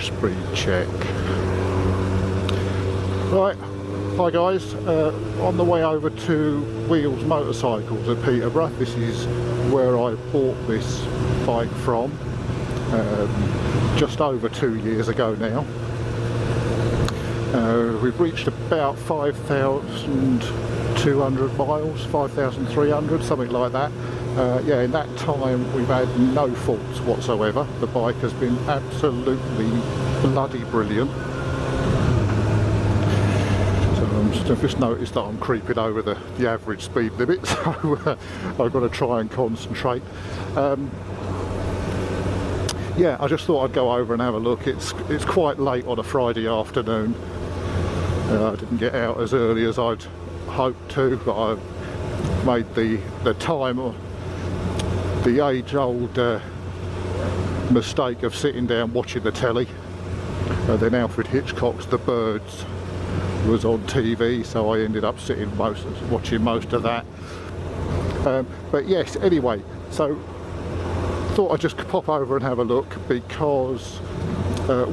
speed check. Right, hi guys, on the way over to Wheels Motorcycles at Peterborough. This is where I bought this bike from, just over 2 years ago now. We've reached about 5,200 miles, 5,300, something like that. Yeah, in that time we've had no faults whatsoever. The bike has been absolutely bloody brilliant. So I've just noticed that I'm creeping over the average speed limit, so I've got to try and concentrate. Yeah, I just thought I'd go over and have a look. It's quite late on a Friday afternoon. I didn't get out as early as I'd hoped to, but I made the time, the age-old mistake of sitting down watching the telly. And then Alfred Hitchcock's The Birds was on TV, so I ended up watching most of that. But yes, anyway, so thought I'd just pop over and have a look, because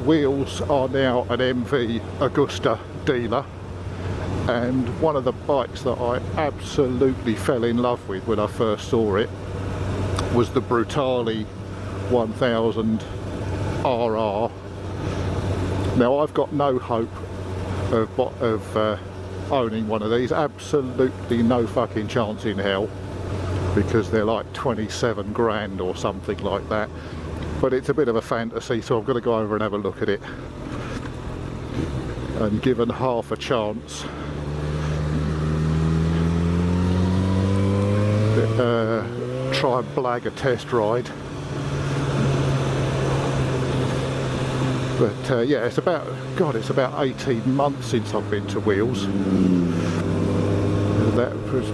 Wheels are now an MV Augusta dealer, and one of the bikes that I absolutely fell in love with when I first saw it was the Brutale 1000 RR. Now I've got no hope of owning one of these, absolutely no fucking chance in hell, because they're like 27 grand or something like that. But it's a bit of a fantasy, so I've got to go over and have a look at it. And given half a chance, try and blag a test ride. But yeah, it's about 18 months since I've been to Wheels. That was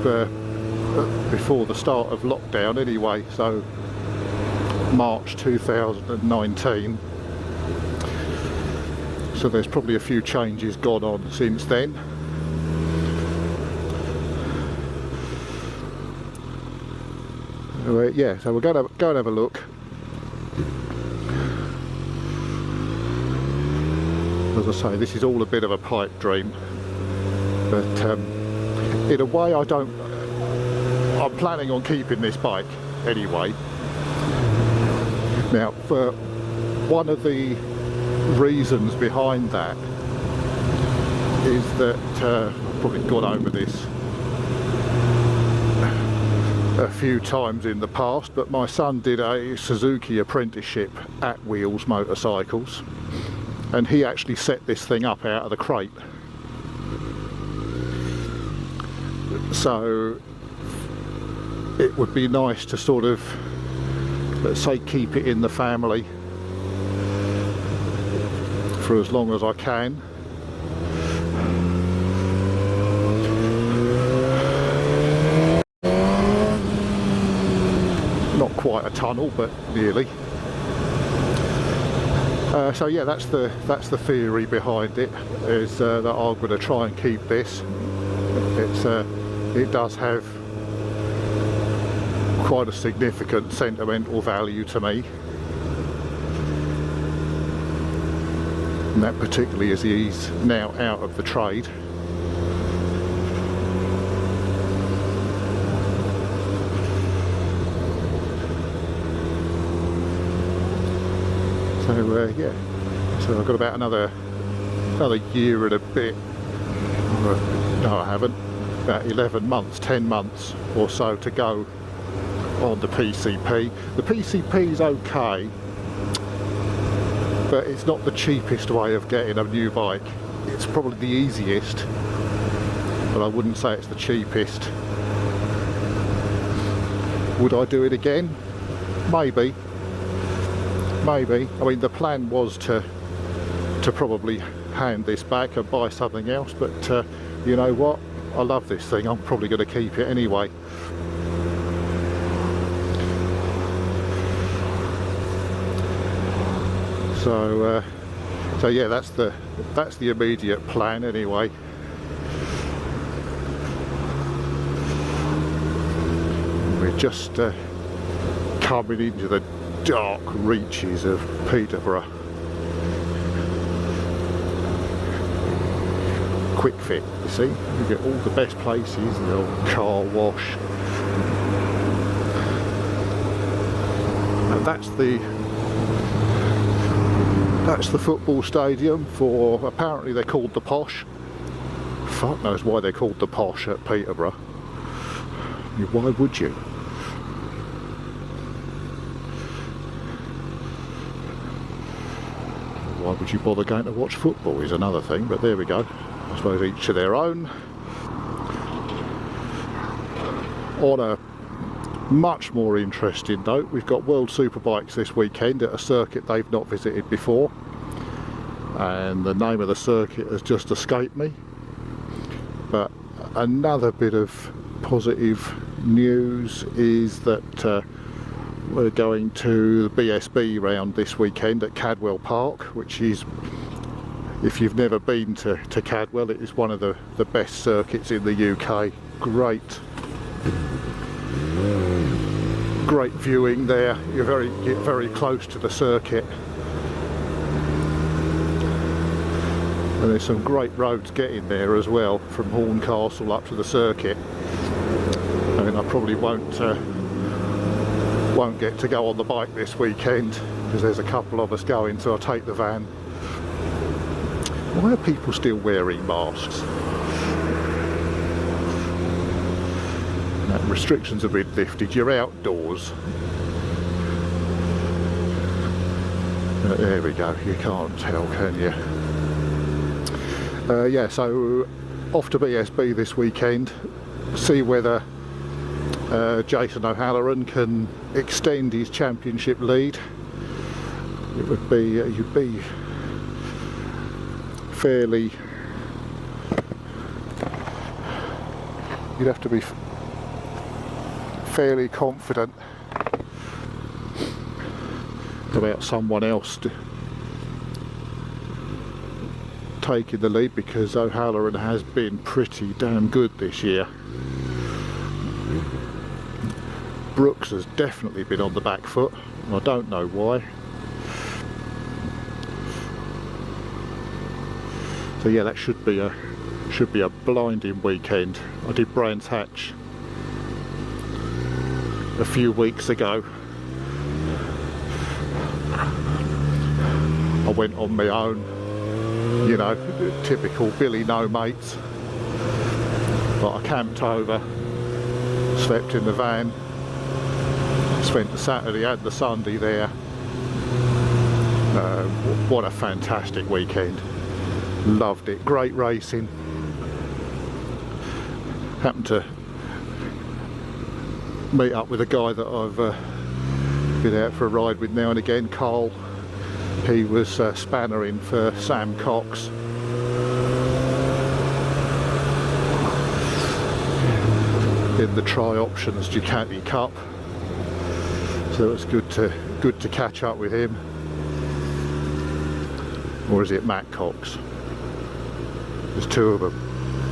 before the start of lockdown anyway, so March 2019. So there's probably a few changes gone on since then. Yeah, so we're going to go and have a look. As I say, this is all a bit of a pipe dream, but in a way I'm planning on keeping this bike anyway. Now, for one of the reasons behind that is that I've probably gone over this a few times in the past, but my son did a Suzuki apprenticeship at Wheels Motorcycles, and he actually set this thing up out of the crate. So it would be nice to sort of, let's say, keep it in the family for as long as I can. Not quite a tunnel, but nearly. So yeah, that's the theory behind it, is that I'm going to try and keep this. It does have quite a significant sentimental value to me, and that particularly as he's now out of the trade. So yeah, so I've got about another year and a bit. No, I haven't. About 11 months, 10 months or so to go on the PCP. The PCP is okay, but it's not the cheapest way of getting a new bike. It's probably the easiest, but I wouldn't say it's the cheapest. Would I do it again? Maybe. Maybe. I mean, the plan was to probably hand this back and buy something else, but you know what? I love this thing. I'm probably going to keep it anyway. So yeah, that's the immediate plan anyway. We're just coming into the dark reaches of Peterborough. quick fit, you see. You get all the best places, the old car wash. And that's the football stadium for, apparently they're called the Posh. Fuck knows why they're called the Posh at Peterborough. Why would you? Why would you bother going to watch football is another thing, but there we go. I suppose each to their own. On a much more interesting note, we've got World Superbikes this weekend at a circuit they've not visited before, and the name of the circuit has just escaped me. But another bit of positive news is that we're going to the BSB round this weekend at Cadwell Park, which is, if you've never been to Cadwell, it is one of the best circuits in the UK. Great viewing there. You're very close to the circuit, and there's some great roads getting there as well, from Horncastle up to the circuit. I mean, I probably won't get to go on the bike this weekend because there's a couple of us going, so I'll take the van. Why are people still wearing masks? Restrictions have been lifted, you're outdoors. There we go, you can't tell, can you? Yeah, so off to BSB this weekend, see whether Jason O'Halloran can extend his championship lead. It would be, you'd be fairly, you'd have to be fairly confident about someone else taking the lead, because O'Halloran has been pretty damn good this year. Brooks has definitely been on the back foot, and I don't know why. So yeah, that should be a blinding weekend. I did Brands Hatch a few weeks ago. I went on my own, you know, typical Billy no mates, but I camped over, slept in the van, spent the Saturday and the Sunday there. What a fantastic weekend, loved it, great racing. Happened to meet up with a guy that I've been out for a ride with now and again, Carl. He was spannering for Sam Cox. In the Tri-Options Ducati Cup, so it was good to catch up with him. Or is it Matt Cox? There's two of them,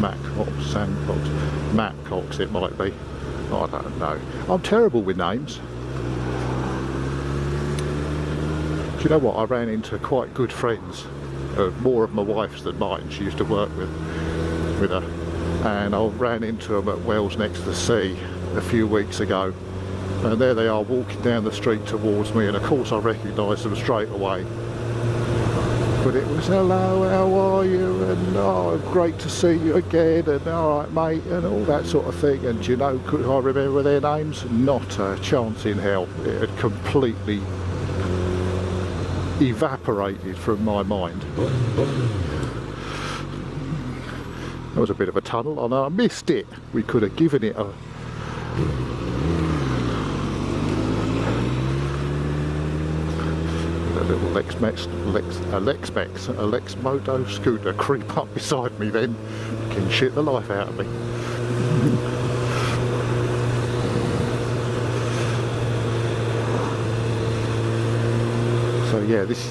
Matt Cox, Sam Cox, Matt Cox it might be. I don't know. I'm terrible with names. Do you know what? I ran into quite good friends, more of my wife's than mine. She used to work with her, and I ran into them at Wells Next to the Sea a few weeks ago, and there they are walking down the street towards me, and of course I recognised them straight away. But it was, hello, how are you, and oh, great to see you again, and alright mate, and all that sort of thing. And do you know, could I remember their names? Not a chance in hell. It had completely evaporated from my mind. That was a bit of a tunnel, and I missed it. We could have given it a little Lex Moto scooter creep up beside me then, can shit the life out of me. So yeah, this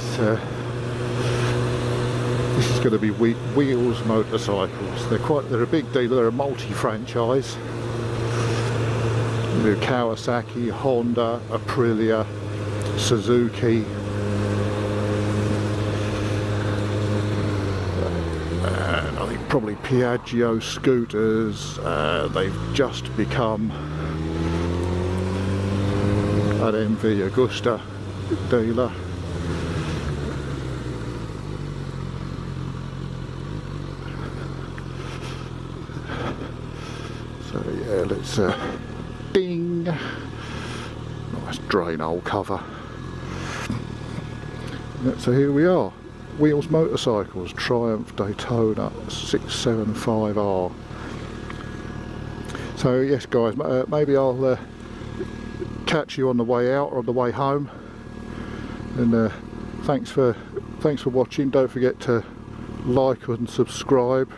is going to be Wheels motorcycles. They're a big deal. They're a multi-franchise. They're Kawasaki, Honda, Aprilia, Suzuki. And I think probably Piaggio scooters. They've just become an MV Agusta dealer. So yeah, let's ding, nice drain hole cover. So here we are, Wheels Motorcycles, Triumph Daytona 675R. So yes guys, maybe I'll catch you on the way out or on the way home, and thanks for watching. Don't forget to like and subscribe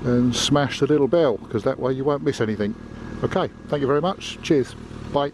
and smash the little bell, because that way you won't miss anything. Okay, thank you very much, cheers, bye.